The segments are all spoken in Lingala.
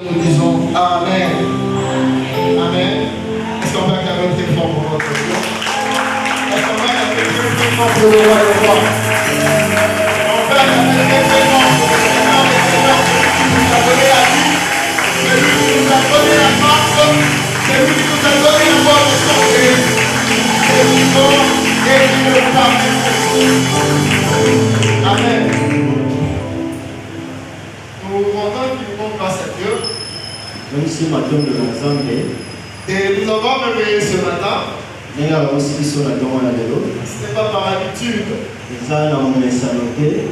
Nous disons Amen. Amen. Est-ce qu'on va acclamer très fort pour notre Dieu? Est-ce qu'on va acclamer très fort pour le roi et le roi? On va acclamer très fort pour le Seigneur et Seigneur, celui qui nous a donné la vie, celui qui nous a donné la force, celui qui nous a donné la bonne santé, et vivant et qui le permet. Amen. Nous rendons du monde grâce à Dieu. Même si madame de l'ensemble, Et nous avons réveillé ce matin. ce n'est pas par habitude.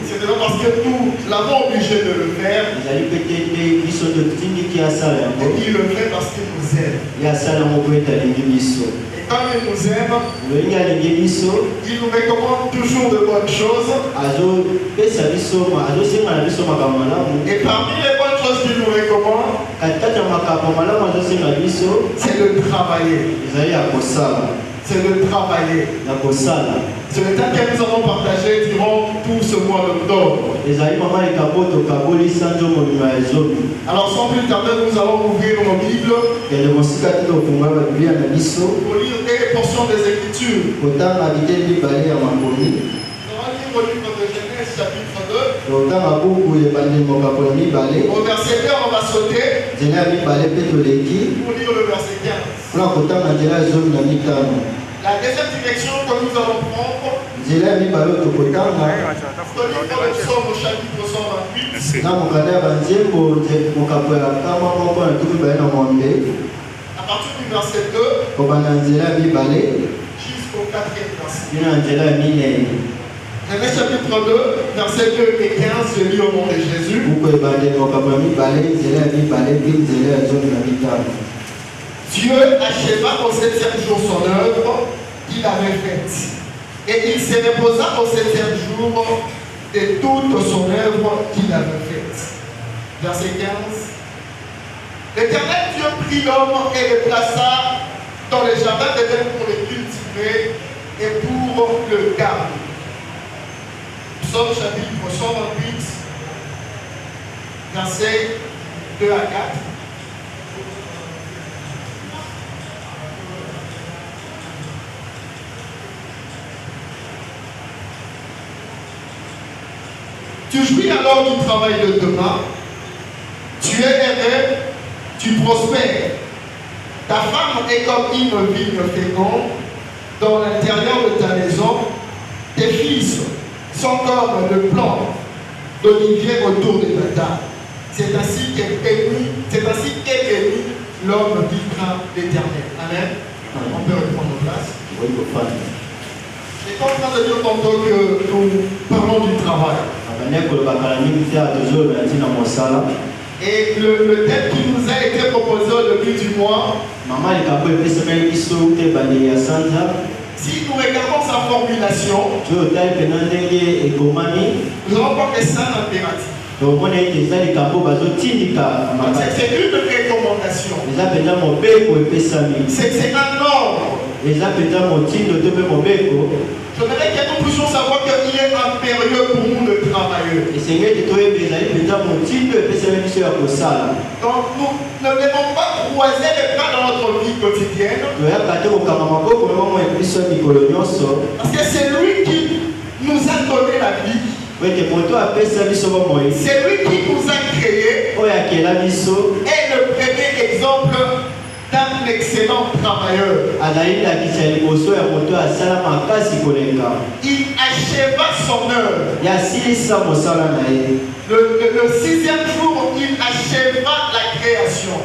C'est pas parce que nous l'avons obligé de le faire. Et il le fait parce qu'il nous aime. Et quand il nous aime, il nous recommande toujours de bonnes choses. Et parmi les bonnes choses qu'il nous recommande, c'est de travailler. C'est de travailler. C'est le temps que nous avons partagé durant tout ce mois d'octobre. Alors sans plus tarder, nous allons ouvrir nos Bibles pour lire des portions des Écritures. Nous allons lire le livre de Genèse chapitre 2. Au verset 2, on va sauter pour lire le verset 15. La deuxième direction que nous allons prendre, c'est le livre de Psaume au chapitre 128. À partir du verset 2 jusqu'au 4e verset. Genèse chapitre 2, verset 2 et 15, je lis au nom de Jésus. Dieu acheva au 7e jour son œuvre qu'il avait faite. Et il se reposa au 7e jour de toute son œuvre qu'il avait faite. Verset 15. L'Éternel Dieu prit l'homme et le plaça dans le jardin d'Éden pour le cultiver et pour le garder. Psaume chapitre 128, versets 2 à 4. Tu jouis alors du travail de demain, tu es heureux, tu prospères. Ta femme est comme une vigne féconde dans l'intérieur de ta maison. Tes fils sont comme le plant d'olivier autour de ta table. C'est ainsi qu'est béni l'homme vivra l'Éternel. Amen. On peut reprendre nos places. J'étais en train de dire tantôt que nous parlons du travail. Et le thème qui nous a été proposé au début du mois, si nous regardons sa formulation, nous allons voir que c'est un impératif. C'est une recommandation. C'est un ordre. J'aimerais que nous puissions savoir qu'il est impérieux pour nous de travailler. Donc nous ne devons pas croiser les bras dans notre vie quotidienne. Parce que c'est lui qui nous a donné la vie. C'est lui qui nous a créés. Et le premier exemple d'un excellent travailleur. Il acheva son œuvre. Le 6e jour, il acheva la création.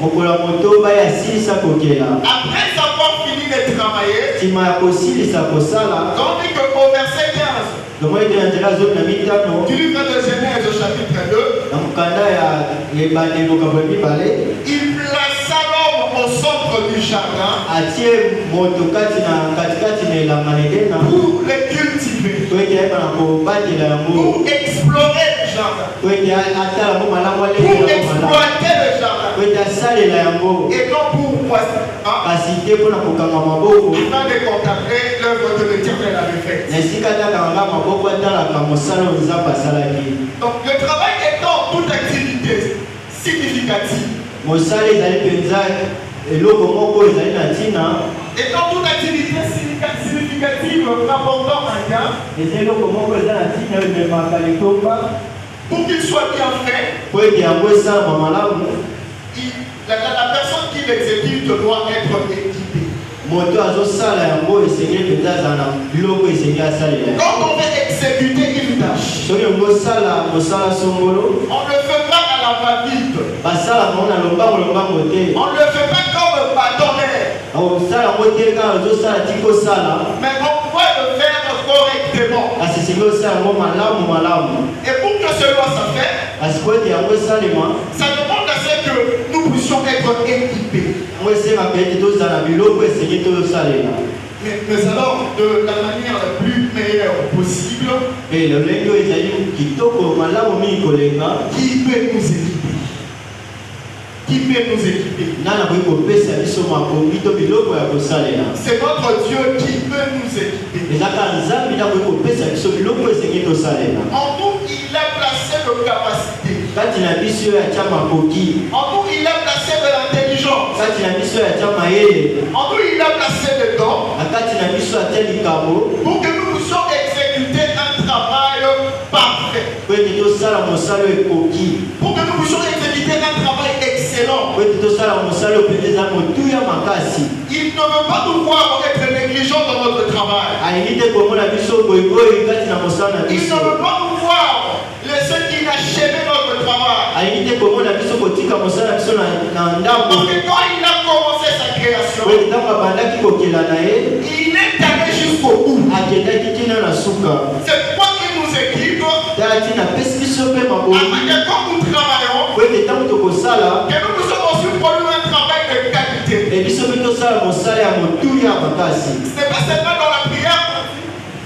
Après avoir fini de travailler, tandis qu'au verset 15 du livre de Genèse au chapitre 2, il plaça l'homme au centre du jardin pour le cultiver, pour explorer le jardin, pour exploiter le jardin, et non pour afin de contempler l'œuvre que l'Éternel avait faite. Donc le travail étant toute activité significative, mosala ezali penza eloko moko ezali na ntina Et dans toute activité significative rapportant un gain, eza eloko moko eza na ntina ememaka litomba pour qu'il soit bien fait, po ete yango esalama malamu. la personne qui l'exécute doit être équipée. Moto azosala yango esengeli penza azala na biloko esengeli asalela. Quand on veut exécuter une tâche, soki ngosala mosala songolo on ne le fait pas à la va-vite. basala ngo na lombango te. On ne le fait pas comme bâtonnaire. osala ngo te kaka ozosala ti kosala, mais on doit le faire correctement. kasi esengi osala yango malamu. Et pour que cela soit fait, kasi po ete yango esalema ça demande à ce que nous puissions être équipés. yango esengaka ete tozala na biloko esengi tosalela. Mais alors, de la manière la plus meilleure possible, mpe lolenge oyo ezali kitoko malamu mingi kolenga. qui peut nous équiper? Qui peut nous équiper? nana koki kopesa biso makomi to biloko ya kosalela. C'est notre Dieu qui peut nous équiper. ezaka nzambe nda koki kopesa biso biloko esengi tosalela. En nous, il a placé de capacité. kati na biso oyo atya makoki, En nous, il a placé de l'intelligence. kati na biso oyo atya mayele, En nous, il a placé des dons na kati na biso atya likambo pour que nous puissions exécuter un travail parfait. po ete tosala mosala oyo ekoki, Pour que nous puissions exécuter un travail excellent. po ete tosala mosala oyo mpenza eza motuya makasi. Il ne veut pas nous voir être négligents dans notre travail. alingi te komona biso boyiboyi kati na mosala na Il ne biso. veut pas nous voir laisser inachever notre travail. alingi te komona biso kotika mosala na biso na Parce ndambo. que quand il a commencé sa création, po ete ntango abandaki kokela na ye, il est allé jusqu'au bout. akendaki tina na suka. C'est pourquoi il nous équipe tala tina apesi biso mpe afin makomi que quand nous travaillons, po ete ntango tokosala que nous puissions aussi produire un travail de qualité. ebiso mpe tosala mosala ya motuya makasi. Ce n'est pas seulement dans la prière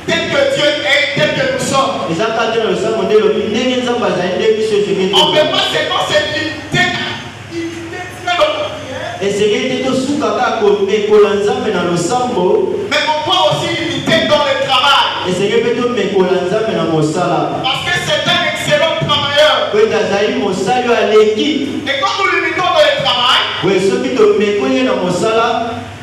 tel que Dieu est, tel que nous sommes. eza kaka te na losambo nde elobi ndenge nzambe azali nde biso esengi On ne peut pas seulement se limiter à imiter Dieu dans la prière, esengi te tosuka kaka komekola nzambe na losambo, mais on doit aussi limiter dans le travail. esengi mpe tomekola nzambe na mosala Parce que c'est un excellent travailleur. po ete azali mosali oyo aleki. Et quand nous limitons dans le travail, boye soki tomekoli ye na mosala,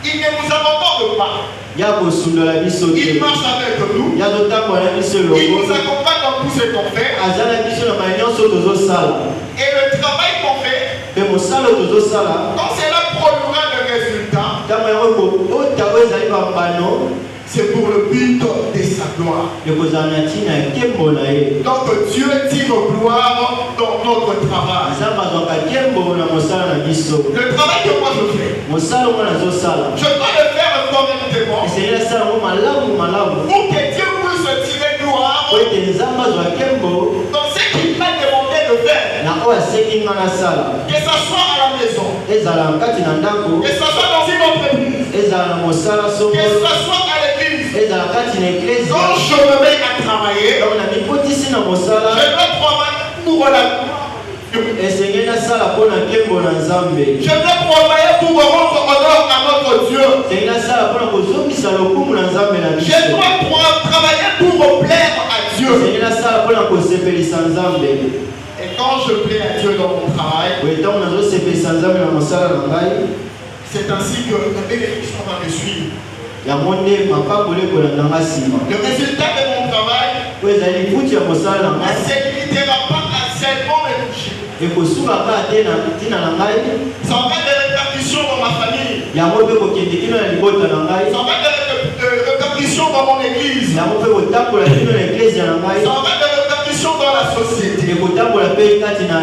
il ne nous abandonne pas. ya kosundola biso Il te, marche avec nous. ya zotambola biso Il nous elongo, accompagne dans tout ce qu'on fait. aza na biso na mai nyonso tozosala. Et le travail qu'on fait, mpe mosala oyo tozosala quand cela produira le résultat, ntango yango ekota oyo ezali bambano c'est pour le but de sa gloire. ekozala na ntina ya nkembo na ye. Donc Dieu tire gloire dans notre travail. nzambe azwaka nkembo na mosala na biso. Le travail que moi je fais, mosala ngo nazosala je dois le faire correctement esengeli asala ngo malamu pour que Dieu puisse tirer gloire po ete nzambe azwa nkembo dans ce qu'il m'a demandé de faire. na oyo asengi nga nasala, Que ce soit à la maison, ezala na kati na ndako, que ce soit dans une entreprise, ezala na mosala que songolo, ce soit à l'église. ezala kati na eklezia. Quand je me mets à travailler, donc na mikotisi na je mosala dois travailler pour la gloire de Dieu. esengeli nasala mpo na nkembo na nzambe, Je dois travailler pour rendre honneur à notre Dieu. esengeli nasala mpo na kozongisa lokumu na nzambe na Je biso, dois travailler pour plaire à Dieu. esengeli nasala mpo na kosepelisa nzambe. Et quand je plais à Dieu dans mon travail, boye ntango nazosepelisa nzambe na mosala na ngai, c'est ainsi que la bénédiction va me suivre. yango nde mapamboli ekolanda nga nsima. Le résultat de mon travail po ezali lifuti ya mosala na ne ngai, se limitera pas à seulement me toucher. ekosukaka te na ntina na ngai, Ça aura des répercussions dans ma famille. yango mpe kokende kino na libota na ngai, Ça aura des répercussions dans mon église. yango mpe kotambola kino na eklezia na ngai, Ça aura des répercussions dans la société. ekotambola mpe kati na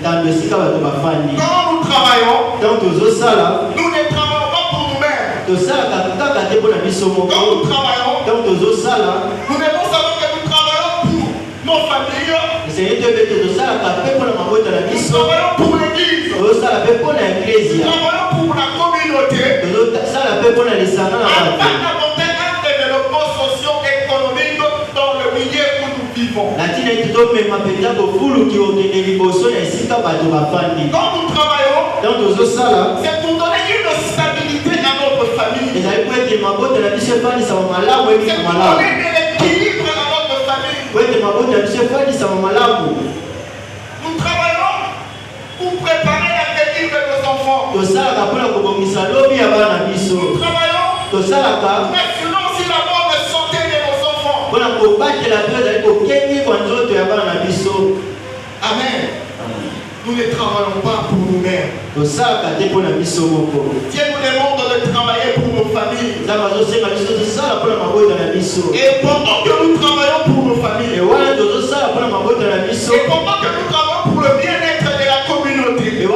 tando esika bato bafandi. Quand nous travaillons, ntango tozosala nous ne travaillons pas pour nous-mêmes. tosalaka kaka te mpo na biso Quand moko. nous travaillons, ntango tozosala nous devons savoir que nous travaillons pour nos familles. esengeli to ete tosalaka mpe mpo na mabota na Nous biso, travaillons pour l'église. tozosala mpe mpo na Nous eklezia, travaillons pour la communauté. tozosala mpe mpo na lisanga na Afin bato, d'apporter un développement socio-économique dans le milieu où nous vivons. na ntina ete tomema mpenza bofuluki okende liboso na esika bato bafandi. Quand nous travaillons, ntango tozosala c'est pour donner une stabilité à notre famille. ezali po ete mabota na biso efandisama malamu, C'est ebika pour malamu, donner de l'équilibre à notre famille. po ete mabota na biso efandisama malamu. Nous travaillons pour préparer l'avenir de nos enfants. Nous travaillons, mais sinon aussi la bonne santé de nos enfants. Amen. Nous ne travaillons pas pour nous-mêmes. Dieu nous demande de travailler pour nos familles. Et pendant que nous travaillons pour nos familles, et pendant que nous travaillons pour le bien-être de la communauté, il y a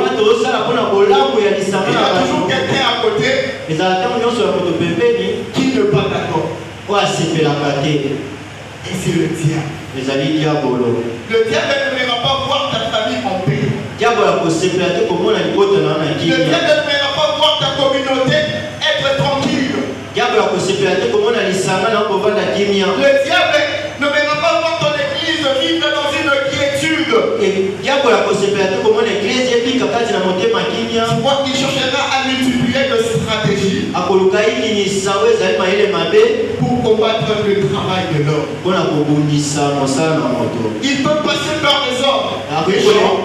toujours quelqu'un à côté qui ne pas d'accord. Et c'est le diable. Le diable ne va pas voir ta famille en paix. Le diable ne va pas voir ta communauté être tranquille. Le diable ne va pas voir ton église vivre dans une quiétude. Tu vois qu'il cherchera à multiplier de stratégies pour combattre le travail de l'homme. Il peut passer par des hommes méchants.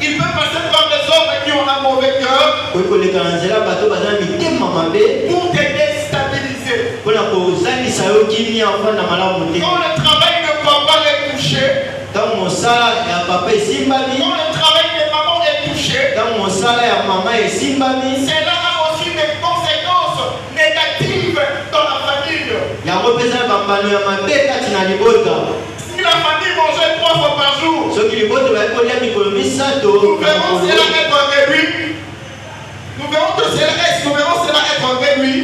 Il peut passer par des hommes qui ont un mauvais cœur pour te déstabiliser. Quand le travail ne va pas les toucher, quand le travail de maman est touché, cela a aussi des conséquences négatives dans la famille. Si la famille mangeait 3 fois par jour, nous verrons cela être réduit. Nous verrons cela être réduit.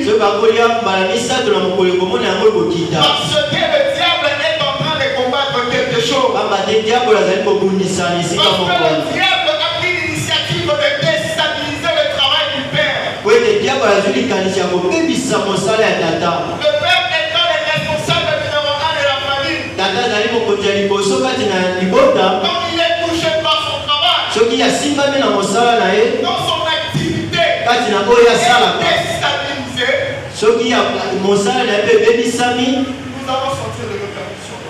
Parce que le diable est en train de combattre quelque chose. Parce que le diable a pris l'initiative de déstabiliser le travail du Père. Le Père étant le responsable numéro 1 de la famille. Quand il est touché par son travail, dans son activité, il est déstabilisé. Nous allons sortir de répercussions.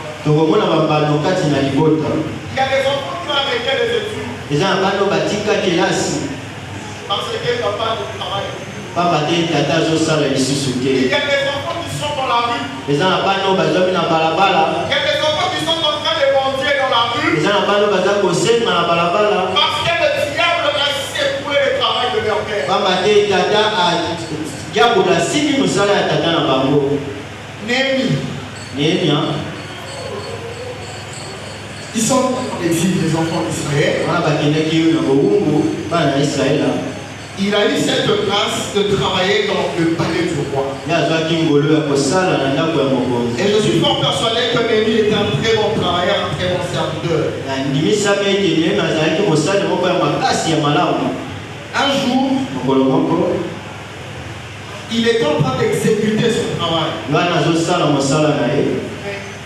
Il y a des enfants qui ont arrêté les études parce que papa ne travaille plus. Il y a des enfants qui sont dans la rue. Il y a des enfants qui sont en train de mendier dans la rue parce que le diable a secoué le travail de leur père. Néhémie. Ils sont en exil, les enfants d'Israël. Il a eu cette grâce de travailler dans le palais du roi. Et je suis fort persuadé que Néhémie était un très bon travailleur, un très bon serviteur. Un jour, il est en train d'exécuter son travail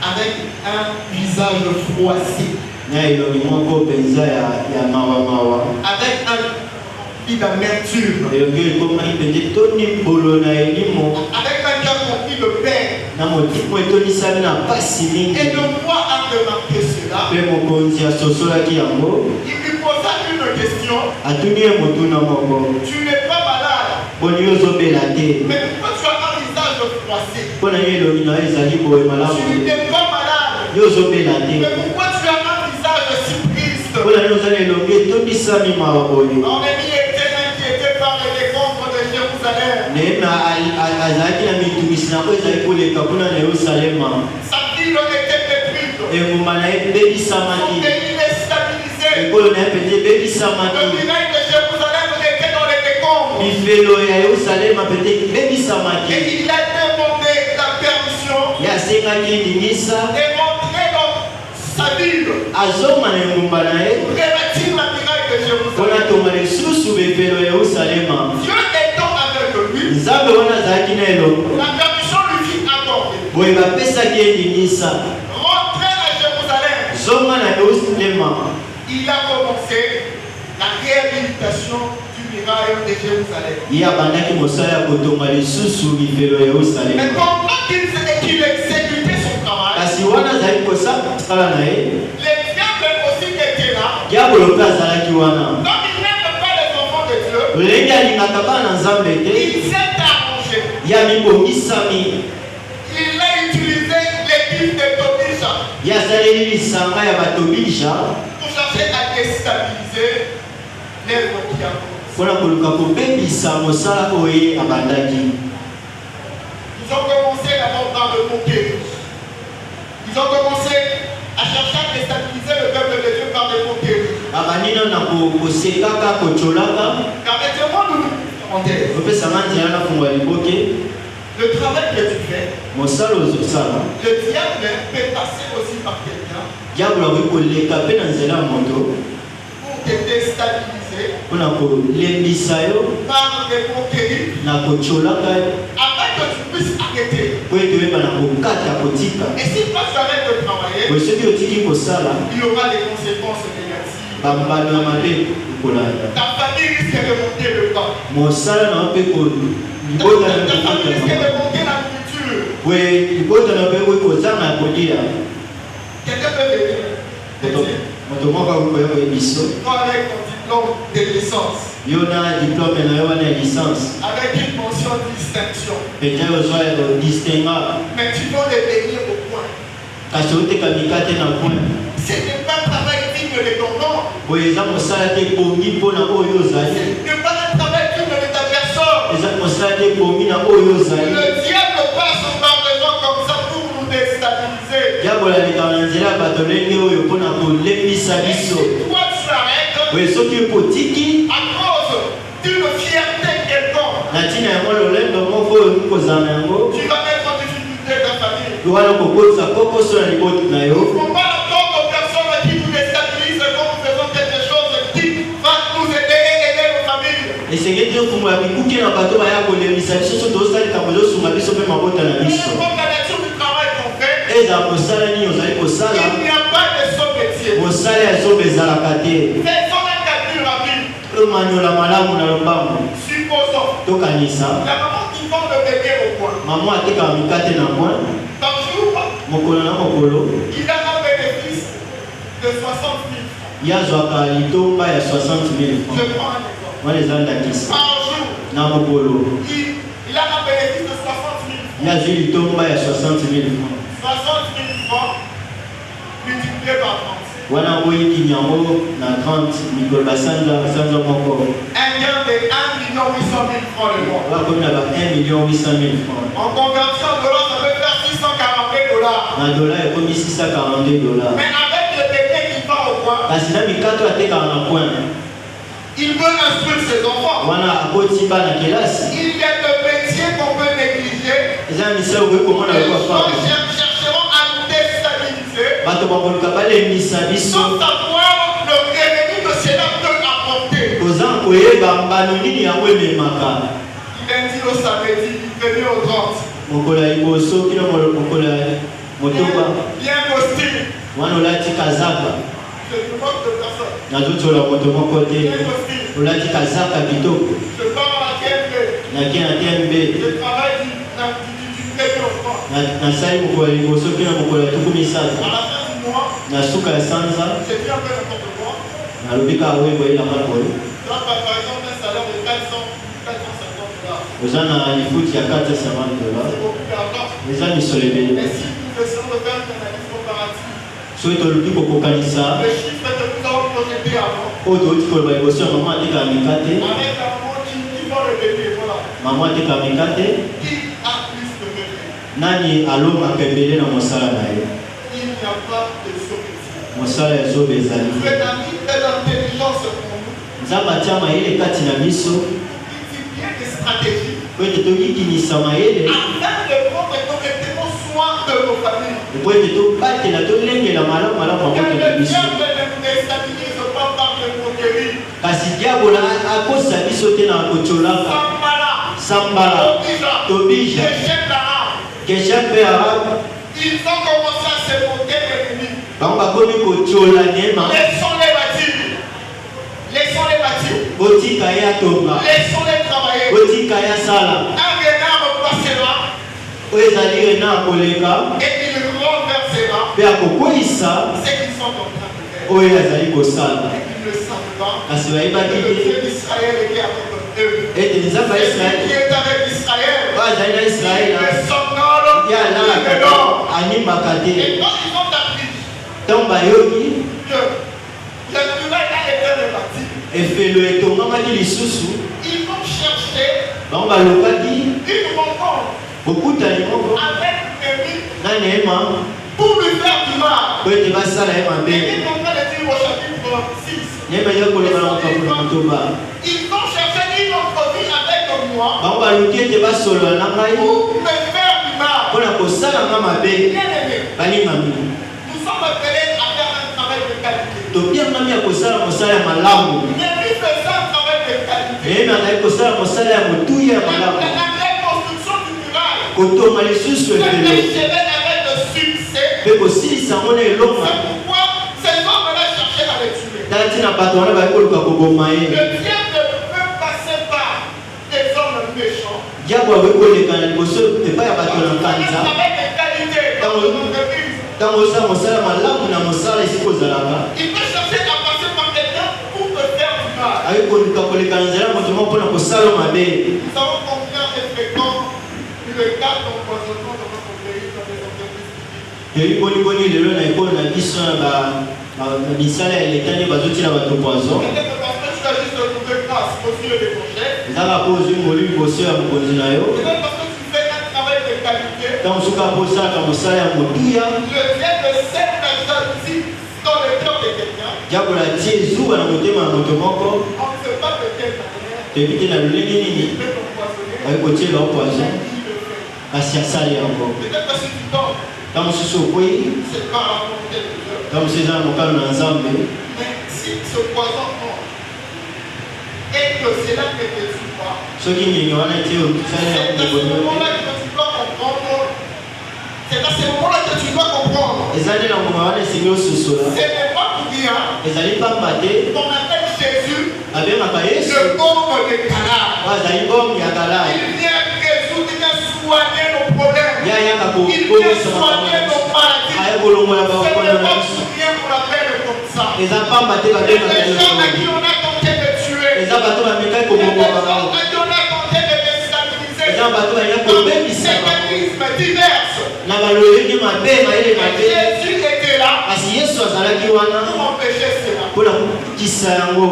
avec un visage froissé, avec un vide d'amertume, avec un cœur rempli de peine. Et le roi a remarqué cela. Il lui posa une question. Tu n'es pas malade, mais pourquoi tu as un visage froissé? Tu n'es pas malade, mais pourquoi tu as un visage si triste? Néhémie était inquiété par les décombres de Jérusalem. Sa ville était détruite. Son pays déstabilisé. Le village de Jérusalem était dans les décombres. Et il a demandé la permission de rentrer dans sa ville pour rebâtir la muraille de Jérusalem. Dieu étant avec lui, la permission lui fut accordée. Rentrer à Jérusalem. Il a commencé la réhabilitation du muraille de Jérusalem. Mais pendant qu'il exécutait son travail, le diable aussi était là. Comme il n'aime Il s'est arrangé. Il a utilisé l'équipe de Tobija pour chercher à déstabiliser l'œuvre qui a commencé. Ils ont commencé d'abord dans le conquérir. Ils ont commencé à chercher à déstabiliser le peuple de Dieu par des conquérir. Car maintenant, nous le travail que tu fais, le diable peut passer aussi par quelqu'un pour te déstabiliser par des conquérir afin que tu puisses arrêter. Et si toi tu arrêtes de travailler, il y aura des conséquences négatives. Ta famille risque de monter le temps. Ta famille risque de monter la nourriture. Quelqu'un peut venir. Toi avec ton diplôme de licence. Avec une mention de distinction. Mais tu dois les bénir au point. Ce n'est pas un travail digne de ton nom. Ce n'est pas un travail digne de ta personne. Le diable passe par des gens comme ça pour nous déstabiliser. Et si toi tu arrêtes à cause d'une fierté quelconque, tu vas mettre en difficulté ta famille. Il ne faut pas entendre aux personnes qui nous déstabilisent quand nous faisons quelque chose qui va nous aider et aider nos familles. Peu importe la nature du travail qu'on fait, il n'y a pas de saut métier. Faisons un calcul rapide. Supposons la maman qui vend le bébé au coin. Par jour, il a un bénéfice de 60 000 francs. Je prends un exemple. Par jour, il a un bénéfice de 60 000 francs. 60 000 francs multiplié par 30. Un gain de 1 800 000 francs le mois. En conversion en dollars, ça peut faire $642. Mais avec le bébé qui va au coin, il veut instruire ses enfants. Il y a des métiers qu'on peut négliger. Les gens chercheront à nous déstabiliser sans savoir le revenu que cela peut apporter. Il lundi au samedi, venu au 30. Bien costume. Je me moque de personne. Bien costume. Je pars à la TMB. Je travaille du prévu au France. À la fin du mois, j'ai fait un peu n'importe quoi. Là, par exemple, un salaire de $450. C'est beaucoup d'argent. Et si nous essayons de faire une analyse comparative, le chiffre que nous avons projeté avant, avec la maman qui vend le bébé, voilà. Qui a plus de bébé? Il n'y a pas de solution. Tu es d'amis et d'intelligence pour nous. Multiplier des stratégies afin de prendre correctement soin de nos familles. Que le diable ne nous déstabilise pas par le conquérir. Sambala, Tobija, ils ont commencé à se moquer de l'ennemi. Laissons-les bâtir. Laissons-les travailler. Un renard passera et il renversera ce qu'ils sont en train de faire. Ils ne savent pas que le Dieu d'Israël était avec eux. nzambe ya Israël qui est avec Israël. bazali na Israël Il les sonore, ya il les alaka dort. animaka te Et quand ils ont appris ntango bayoki que le muraille a été rebâti, efelo etongamaki lisusu ils vont chercher bango balobaki une rencontre bokutani moko avec Néhémie na Nehema pour lui faire du mal. po ete basala ye mabe Et il est en train de dire au chapitre 6. Nehema eza koloba na makambo na motoba Ils vont chercher une entrevue avec moi bango baluki ete basolola na ngai pour me faire du mal. mpona kosala nga mabe Bien-aimé, balingami nous sommes appelés à faire un travail de qualité. topiangami ya kosala mosala ya malamu Néhémie faisait un travail de qualité. Nehema azali kosala mosala ya motuya ya malamu La reconstruction du muraille kotonga lisusu se efelo achevait avec le succès. mpe kosilisa yango na elonga C'est pourquoi ces hommes-là cherchaient à les tuer. tala ntina bato wana bali koluka koboma ye Le diable ne peut passer par des hommes méchants. diabo akoki koleka na liboso epai ya bato na Un nkanza travail de qualité dans une entreprise. ntango osala mosala malamu na mosala esika ozalaka Il peut chercher à passer par quelqu'un pour te faire du mal. akoki koluka koleka na nzela moto moko mpona kosala mabe Nous savons combien est fréquent le cas d'empoisonnement dans notre pays, dans les entreprises publiques. toyebi boniboni lelo na ekolo na biso na misala ya letani bazotina bato poison Peut-être parce que tu as juste trouvé grâce au sur les projets. ezaka mpo ozwi ngolu liboso ya mokonzi na yo Peut-être parce que tu fais un travail de qualité. ntango soki mpo osalaka mosala ya motuya Le diable sème la jalousie dans le cœur de quelqu'un. diabo atie ezuwa na motema ya moto moko On ne sait pas de quelle manière toyebi te na lolenge nini il peut t'empoisonner. akoki kotiela o poison Il le fait. kasi asali yango Peut-être que si tu tombes, ntango mosusu okwei c'est par la volonté de Dieu. ntango mosusu eza na mokano na nzambe Mais si ce poison prend et que c'est là que tu ne pas, soki ngenga wana ete osali c'est yango à ce bobono moment-là que tu dois comprendre. C'est à ce moment-là que tu dois comprendre. eza nde na mbonga wana esengi ososola Ce n'est pas pour rien ezali pamba te qu'on appelle Jésus abengaka yesu le homme de Cana. oyo azali bomi ya kala Il vient résoudre, il vient soigner nos problèmes. ya yaka Il vient kobomisa soigner nos maladies. aye kolongola Ce bakono n'est na pas biso pour rien qu'on l'appelle comme ça. eza pamba te Il y a babengaka des gens à yesu qui on a tenté de tuer. eza bato bamekaki Il y a des kobomaka gens à qui on a tenté de déstabiliser. eza bato balinga Dans kobebisa des mécanismes divers. na balolenge mabe mayele mabe Jésus était là kasi yesu azalaki wana pour empêcher cela. mpona kokokisa yango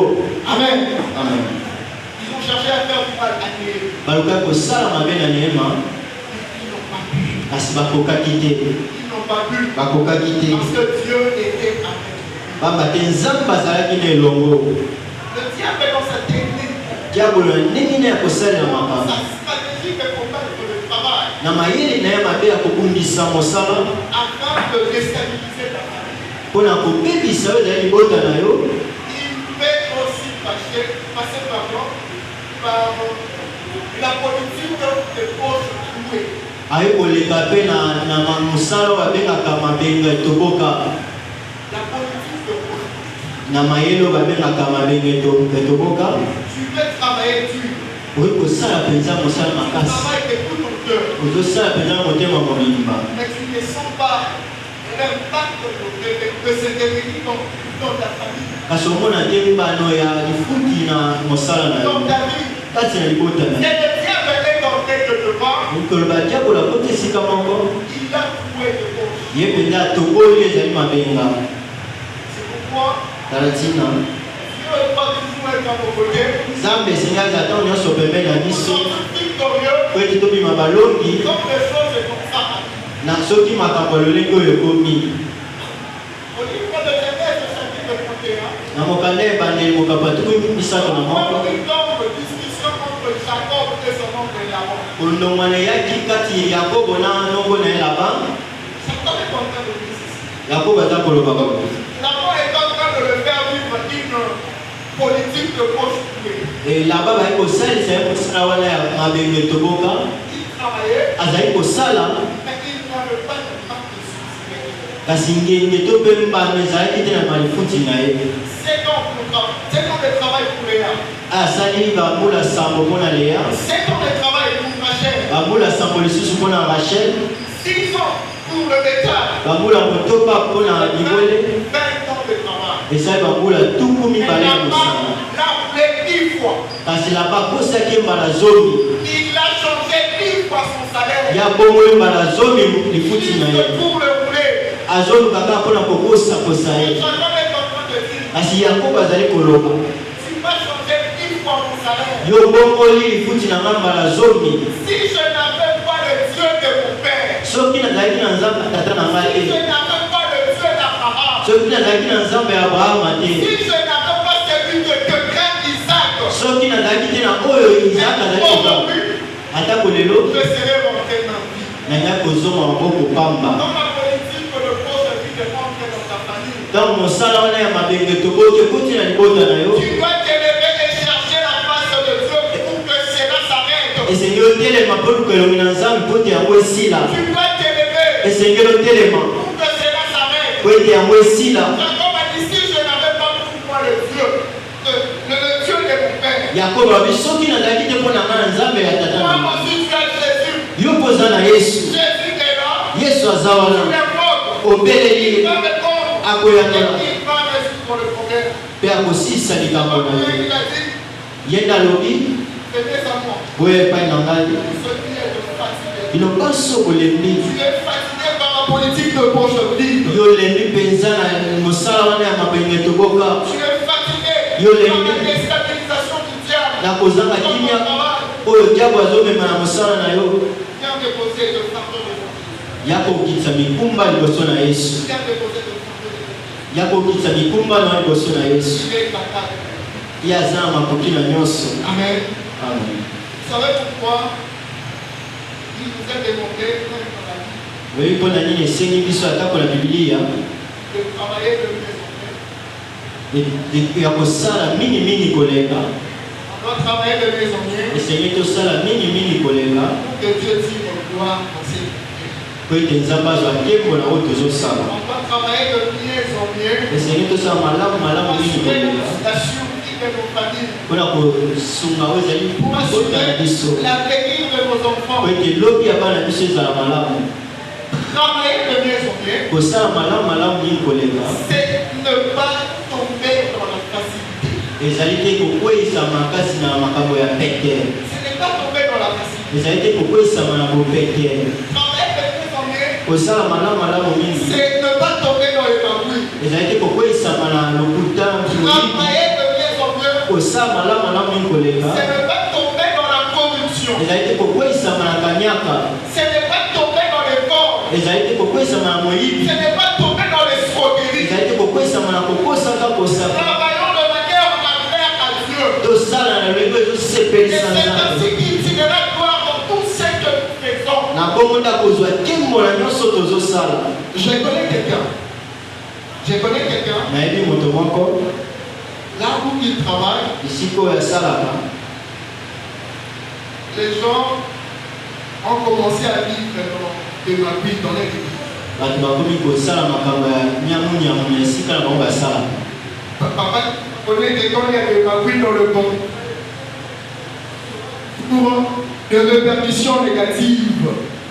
Amen. amen Ils ont cherché à faire du mal à Néhémie. balukaki kosala mabe na Nehema Ils n'ont pas pu. kasi bakokaki te Ils n'ont pas pu. bakokaki te Parce que Dieu était avec eux. pamba te nzambe azalaki na elongo Le diable dans sa technique, diabolo ndenge ne ya kosalela sa makambo stratégie de combattre le travail na mayele na ye mabe ya kobundisa mosala afin de déstabiliser ta famille. mpona kobebisa oyo ezali libota na yo Il peut aussi passer par la politique de poche trouée. aye koleka mpe na mosala oyo babengaka mabenga etoboka La politique de poche. na mayele oyo babengaka mabenga etoboka Tu peux travailler dur. okoki kosala mpenza mosala Tu makasi travailles de tout ton cœur. ozosala mpenza motema mobimba Mais tu ne sens pas l'impact de cette événement dans ta famille, kasi omona te mbano ya lifuti na mosala na yo dans ta vie. kati na libota na Et yo le diable est tenté de te voir. koloba diabola kota esika moko Il a trouvé de poche. ye mpenza atoboli ezali mabenga C'est pourquoi tala ntina Dieu n'est pas toujours être à nos côtés. nzambe esengi aza ntango nyonso pembeni na Nous biso sommes victorieux po ete tobima balongi comme les choses comme ça. na soki makambo ya lolenge oyo ekomi Au livre de Genèse, chapitre 31, na mokanda ebandeli mokambo ya tuku misato na on moko voit une longue discussion entre Jacob et son oncle Laban. kolongwana eyaki kati yakobo na nongo na ye laban Jacob est en train de dire ceci. yakobo aza koloba babo Laban est en train de le faire vivre une politique de poche coupée. laba bayi kosalisa ye mosala wana ya mabenge toboka Il travaillait, azali kosala mais il n'avait pas de temps de succès. kasi ngenge to mpe mbano ezalaki te na malifuti na ye C'est donc le travail pour Léa. asali bambula sambo mpo na leya C'est donc le travail pour Rachel. bambula sambo lisusu mpo na rachel 6 ans pour le bétail. bambula motoba mpo na bibole 20 ans de travail. esali bambula tuku Mais mibale ya Laban mosala l'a appelé 10 fois. Kasi la bakosa ke mbala zomi. Il a changé 10 fois son salaire. Ya bongo mbala zomi lifuti na ye. Juste pour le rouler. Azolu kaka pona kokosa kosa ye. Jacob est en train de dire, Kasi Yakobo azali koloba. tu m'as changé 10 fois mon salaire. Yo bongo li lifuti na mbala zomi. Si je n'avais pas le Dieu de mon père, Soki nazalaki na nzambe tata na ngai si je te. n'avais pas le Dieu d'Abraham, Soki nazalaki na nzambe ya Abrahama te. si je n'avais pas celui de quelqu'un Isaac, Soki nazalaki te na oyo Isaka azali koba. aujourd'hui, Atako lelo je serais rentré dans vie. nanga kozonga maboko pamba. Dans ma politique, le proche vie de rentrer dans ta famille. Donc mosala wana ya mabenge tokoki ekoti na libota na yo. Tu dois t'élever et chercher la face de Dieu pour que cela s'arrête. Esengeli otelema mpo luka elongi na nzambe mpo ete yango esila. Tu dois t'élever Esengeli otelema pour que cela s'arrête. mpo ete yango esila. Jacob a dit, si je n'avais pas pour moi le Dieu, le Dieu de mon père, Yakobo abi soki nazalaki te mpo na ngai na nzambe ya tata na moi ngai. aussi tu as Jésus. Yo mpo oza na Yesu. Jésus est là, Yesu aza tu wana l'invoques, obeleli il va répondre, akoyanola et il va résoudre le problème. mpe akosilisa likambo na Donc, yo. il a dit, Ye nde alobi venez à moi, boye epai na ngai celui est fatigué. bino nyonso olembi. Tu es fatigué par la politique de poche vide. Yo olembi mpenza na mosala wana ya mabenge toboka. Tu es fatigué Yo par lembi. la déstabilisation du diable. Na kozanga Dans ton kimia travail, oyo diabo azomema na mosala na yo. viens déposer le fardeau de Jésus. Ya kokitisa mikumba liboso na Yesu. Viens déposer le fardeau de Jésus. Ya kokitisa mikumba na liboso na Yesu. Tu es capable. Ye aza na makoki na nyonso. Amen. Amen. Vous savez pourquoi il nous a demandé, même dans la vie, Oyebi mpo na nini esengi biso atako na Biblia de travailler de maison. ya kosala mingimingi koleka. On doit travailler de maison Esengi tosala mingimingi koleka pour que Dieu tire gloire dans ses vies. po ete nzambe azwa nkembo na oyo tozosala. On doit travailler de mieux en mieux. Esengi tosala malamu malamu mingi Assurer koleka la survie de nos familles. mpona kosunga oyo ezali Pour kota na biso assurer l'avenir de nos enfants. po ete lobi ya bana biso ezala malamu. Travailler de mieux en mieux, Kosala malamu malamu mingi koleka c'est ne pas tomber dans la facilité. ezali te kokweyisama makasi na makambo ya pete. Ce n'est pas tomber dans la facilité. Ezali te kokweyisama na bopete. Travailler de mieux en mieux, Kosala malamu malamu mingi c'est ne pas tomber dans les embrouilles. ezali te kokweyisama na lokuta mingi. Travailler de mieux en mieux, Kosala malamu malamu mingi koleka c'est ne pas tomber dans la corruption. ezali te kokweyisama na kanyaka. Ce n'est pas tomber dans les corps. Ezali te kokweyisama na moyibi. Ce n'est pas tomber dans les escroqueries. Ezali te kokweyisama na kokosaka kosaka. Travaillons de manière à plaire à Dieu. Tosala na lolenge Et ezosepelisa c'est nzambe. ainsi qu'il tirera gloire dans tout ce que nous faisons. Na bongo nda kozwa nkembo na nyonso tozosala. Je connais quelqu'un. Nayebi moto moko Là où il travaille, esika oyo asalaka les gens ont commencé à vivre de ma vie dans les églises. bato bakomi kosala makambo ya nyamunyamu na esika na bango basala. Papa connaît des gens, il y a de ma vie dans le monde. Pour des répercussions négatives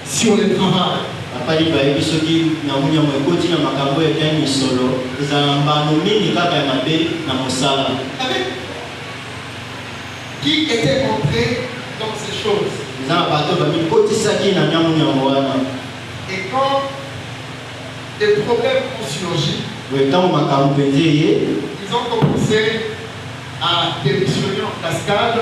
sur le travail. Bapali bayebi soki nyamunyamu ekoti na makambo ya misolo ezala mbano mingi kaka ya mabe na mosala. Avec qui était entré dans ces choses. Eza na bato bamikotisaki na nyamunyamu wana. Et quand des problèmes ont surgi, Boye ntango makambo mpenza eye ils ont commencé à démissionner en cascade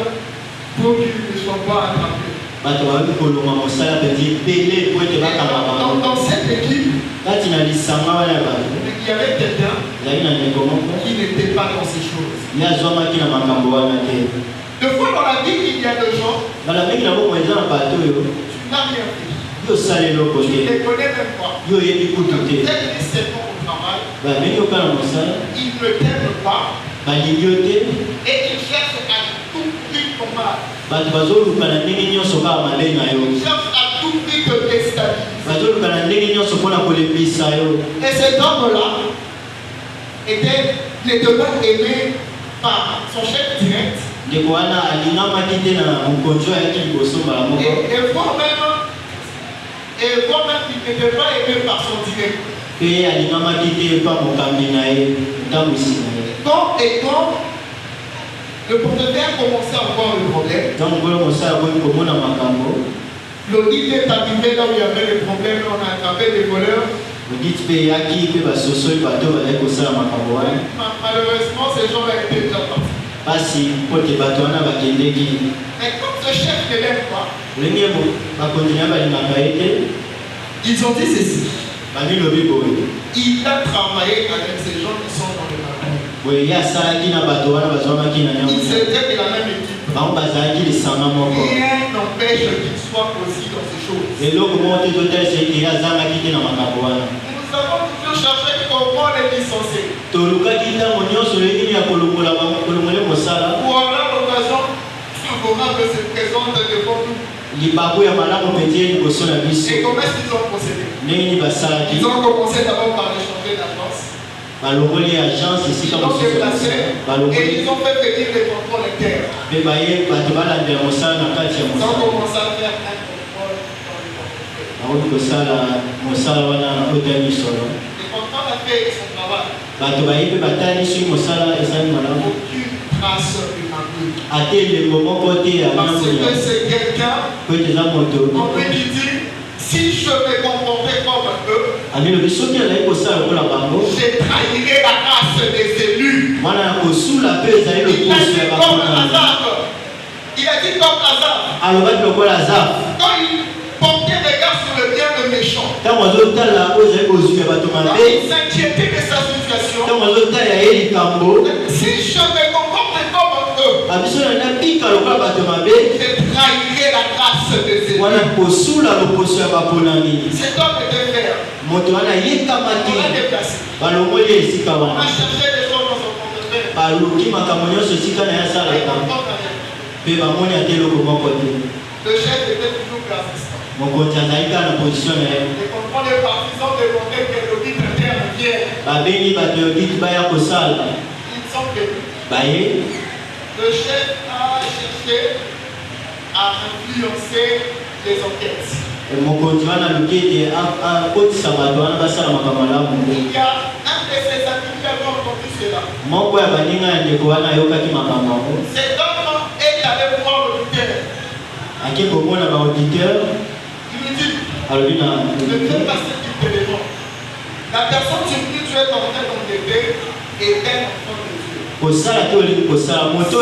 pour qu'ils ne soient pas attrapés. bato bayebi kolonga mosala mpenza ebele po ete bakanga bango. Dans cette équipe, Kati na lisanga wana ya bato il y avait quelqu'un ezali na ndeko moko qui n'était pas dans ces choses. ye azwamaki na makambo wana te. Des fois dans la vie, il y a des gens, Bala mingi na bomoi eza na bato oyo tu n'as rien fait. yo osala eloko Tu ne te les connais même pas. yo oyebi kutu te. Techniquement au travail, Bamemi oka na mosala ils ne t'aiment pas balingi yo te. et ils cherchent à tout prix ton mal. Bato bazoluka na ndenge nyonso kaka mabe na yo. Ils cherchent à tout prix te déstabiliser. Bazoluka na ndenge nyonso mpona kolembisa yo. Et cet homme-là n'était pas aimé par son chef direct. Ndeko wana alingamaki te na mokonzi oyo ayaki liboso mbala moko. Et moi-même, il n'était pas aimé par son direct. Mpe alingamaki te epa mokambi na ye motamwisi na ye. Quand Le portefeuille a commencé à avoir le problème. L'audit est arrivé là où il y avait les problèmes, on a attrapé des voleurs. Malheureusement, ces gens-là étaient déjà partis. Mais comme ce chef ne l'aime pas, ils ont dit ceci. Il a travaillé avec ces gens qui sont dans le marché. Il se dit qu'il a la même équipe. Rien n'empêche qu'il soit aussi dans ces choses. Nous avons toujours cherché comment les licencier. Pour avoir l'occasion favorable se présente devant nous. Et comment est-ce qu'ils ont procédé? Ils ont commencé d'abord par échanger d'agence. Ils ont déplacé et ils ont fait venir les contrôles internes. Ils ont commencé à faire un contrôle dans les contrôles. Les contrôles ont fait son travail. Aucune trace de Mabou. Parce que c'est quelqu'un, on lui dit, si je me comportais comme eux, je trahirais la race des élus. Il a dit comme hasard. Quand il portait regard sur le bien de méchant, il s'inquiétait de sa situation. Si je me comportais comme eux, je trahirais la race des élus. Cet homme était faire. On l'a déplacé. On a cherché des choses dans son portefeuille. Le chef était toujours persistant. Les contrôles des partisans demandaient que l'audit interne vienne. Ils sont venus. Le chef a cherché à influencer les enquêtes. Il y a un de ses amis qui avait entendu cela. Cet homme est allé voir l'auditeur. Il lui dit, ne fais pas ce type d'élément. La personne sur qui tu es en train d'enquêter est un enfant de Dieu.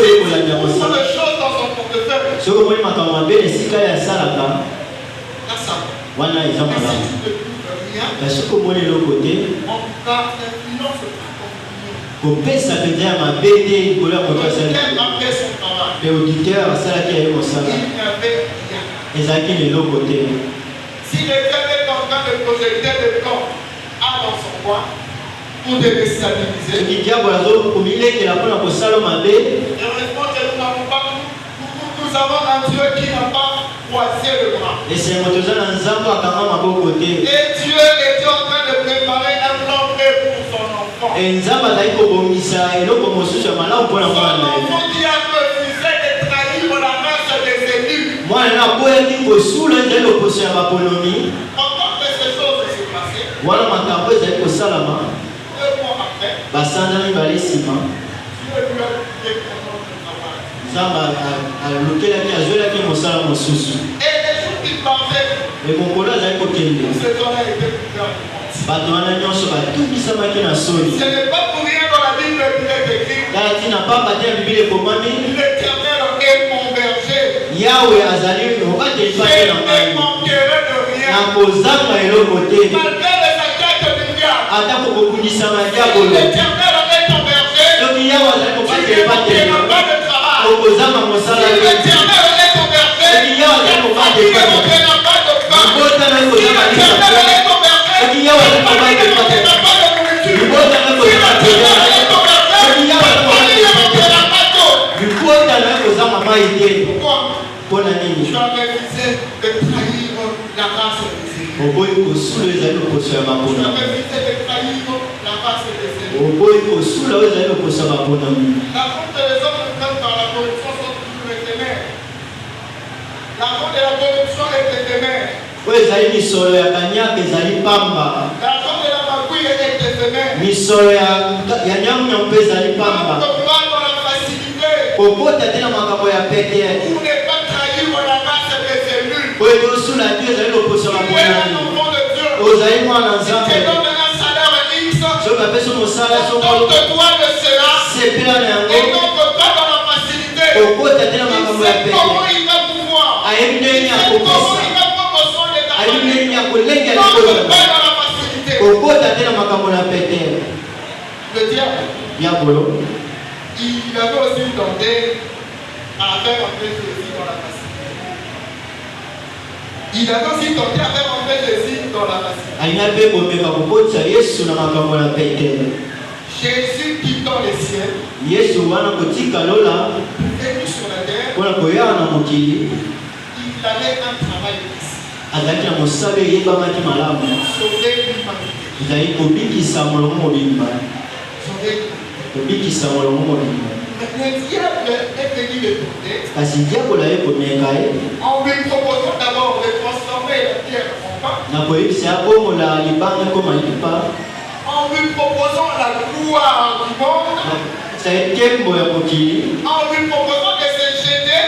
Il y a beaucoup de choses dans son portefeuille. Mais si tu ne trouves rien, on va influence le auditeur il n'avait rien. Si le gars est en train de projeter des plans dans son coin pour te déstabiliser, heureusement que nous avons un Dieu qui n'a pas croisé le bras. Et Dieu était en train de préparer un plan prêt pour son enfant. Son enfant qui a refusé de trahir la race des élus. Pendant que ces choses se passaient, 2 mois après, Dieu lui a dit et les jours qui passaient, ces gens-là étaient couverts de honte. Ce n'est pas pour rien dans la Bible qu'il est écrit. L'Éternel est mon berger. Je ne manquerai de rien. Malgré les attaques du diable, l'Éternel est ton berger. Tu ne manqueras pas de travail. Si l'Éternel est ton berger, tu ne manqueras pas de pain. Si l'Éternel est ton berger, tu ne manqueras pas de nourriture. Si l'Éternel est ton berger, tu ne manqueras pas d'eau. Pourquoi? Tu as refusé de trahir la race des élus. Tu as refusé de trahir la race des élus. La faute des hommes faits par la corruption sont toujours éphémères. La faute de la corruption est éphémère. La faute de la magouille est éphémère. Quand on va dans la facilité, kokota te na makambo ya pete pour ne pas trahir la race des élus. po ete osula te ezali loposo Tu es un maponani enfant de Dieu. ozali mwana Il te nzambe donne un salaire X. soki apesi mosala sokolo Contente-toi de cela. sepela na Et yango n'entre pas dans la facilité. kokota te na Il makambo ya sait pete comment il va pouvoir. ayebi ndenge Il ya sait comment kopesa il va prendre soin de ta ayebi famille. ndenge ya kolenga N'entre likolo pas dans la facilité. kokota te na makambo na pete Le diable, diabolo il avait aussi tenté à faire entrer Jésus dans la facilité. Il avait aussi tenté à faire entrer Jésus dans la facilité. alina mpe komeka kokotisa yesu na makambo na pete Jésus quittant les cieux, yesu wana kotika lola venu sur la terre, mpona koyaka na mokili il avait un travail ici. azalaki na mosala eyebamaki malamu Sauver l'humanité. ezali kobikisa molongo mobimba Sauver l'humanité. kobikisa molongo mobimba Mais le diable est venu le tenter kasi diabolo aye komeka ye en lui proposant d'abord de transformer la terre en pain, na koyebisa abomola libanga ekoma lipa en lui proposant la gloire du monde, ezali nkembo ya mokili en lui proposant de se jeter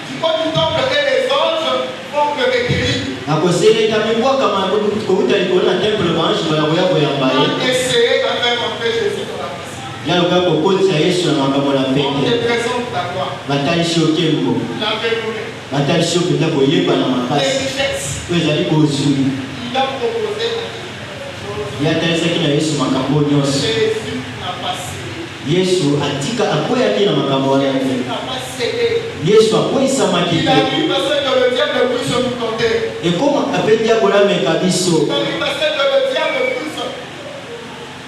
du haut du temple et les anges vont le recueillir. na koseleka mibwakama kouta likolo na temple bange baya koya koyamba ye On essayait de faire entrer Jésus dans la facilité. yaluka kokotisa yesu na makambo na On te pete présente la gloire, batalisi yo nkembo la renommée, batalisi yo mpenza koyeba na les makasi richesses. oyo ezali kozwi Il a proposé à Jésus. ye atalisaki na yesu makambo nyonso Jésus n'a pas cédé. yesu atika akweyaki na makambo wana te Jésus n'a pas cédé. yesu akweyisamaki Il a te vu parce que le diable puisse nous tenter. ekoma ape diabolo ameka biso Il a vu parce que le diable puisse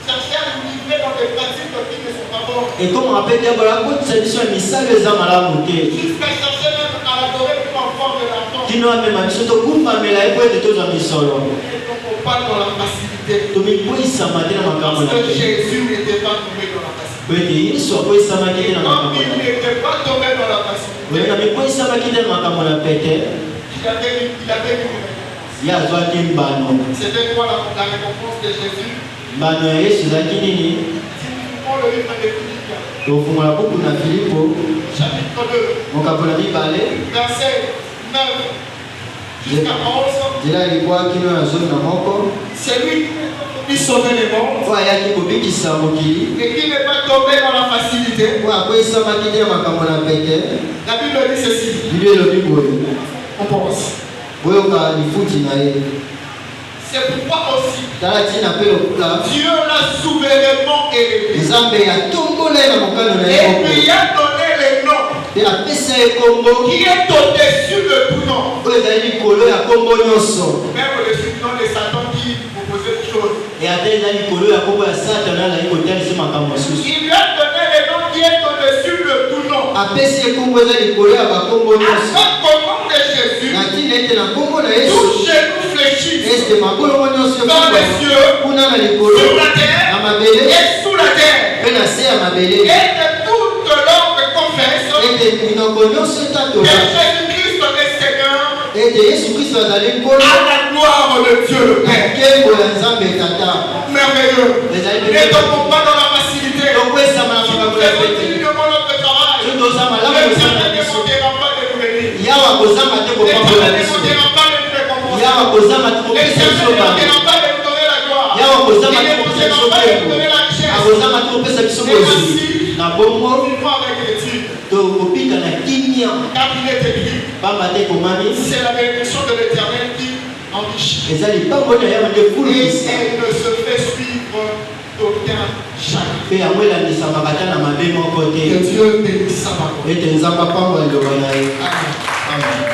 chercher à nous livrer dans des pratiques qui ne sont pas bonnes. ekoma ape diabolo akotisa biso na misala eza malamu te Jusqu'à chercher même à l'adorer pour en prendre de l'argent. kino amema biso togumbamela ye po ete tozwa misolo Et donc on parle dans la facilité. tomikweyisama te na makambo Parce na que te Jésus n'était pas tombé dans la facilité. po ete yesu akweyisamaki te Et na comme makambo il na te n'était pas tombé dans la oyo na facilité, mikweyisamaki te na makambo na pete il avait une récompense. ye azwaki mbano C'était quoi la récompense de Jésus? mbano ya yesu ezalaki nini Si nous prenons le livre de Philippiens, tofungola buku na filipo chapitre 2, mokabola mibale verset 9 jusqu'à 11, nzela ya libwa kino ya zomi na moko c'est lui qui sauvait les morts po ayaki kobikisa mokili et qui n'est pas tombé dans la facilité. po akweyisamaki te na makambo na pete La Bible dit ceci, biblia elobi boye on pense. boyoka lifuti na ye C'est pourquoi aussi tala ntina mpe lokola Dieu l'a souverainement élevé nzambe atombola ye na mokano na ye et moko lui a donné les noms mpe apesa ye kombo qui est au-dessus de tout nom. oyo ezali likolo ya kombo nyonso Même au-dessus du nom de Satan qui proposait des choses. e ata eza likolo ya kombo ya satana azali kotalisa makambo mosusu Il lui a donné les noms qui est au-dessus de tout nom. apesi ye kombo eza likolo ya bakombo nyonso Afin qu'au nom de Jésus, na ntina ete na kombo na yesu tout genou fléchisse ete mabolongo nyonso dans les cieux, kuna na likolo sur la terre na mabele et sous la terre. mpe na se ya mabele Et que toute langue confesse ete minoko nyonso que etatola Jésus-Christ est Seigneur ete yesu kristo azali nkolo à la gloire de Dieu le na Père. nkembo ya nzambe tata Merveilleux. ezali Ne tombons pas dans la facilité. tokwesama na Si nous makambo ya faisons pete dignement notre travail, so toza malamu le Dieu kosala ne biso demandera pas de nous bénir. yawa kozanga te Le Dieu kopambola ne biso demandera pas de nous récompenser. yawa kozanga te Le kopesa Dieu ne biso bango demandera pas de nous donner la gloire. yawa kozanga Il te ne kopesa biso demandera pas de nous tembo donner la richesse. akozanga te kopesa biso kozwi na bongo Vivons avec l'étude. tokobika na kimia Car il est écrit, pamba te komami c'est la bénédiction de l'Éternel qui enrichit. eza lipango na yawa nde Et kulisa elle ne se fait suivre d'aucun chaîne. mpe yango elandisamaka ta na mabe moko Que te Dieu bénisse sa parole. ete nzambe apambola liloba na ye Amen. Amen.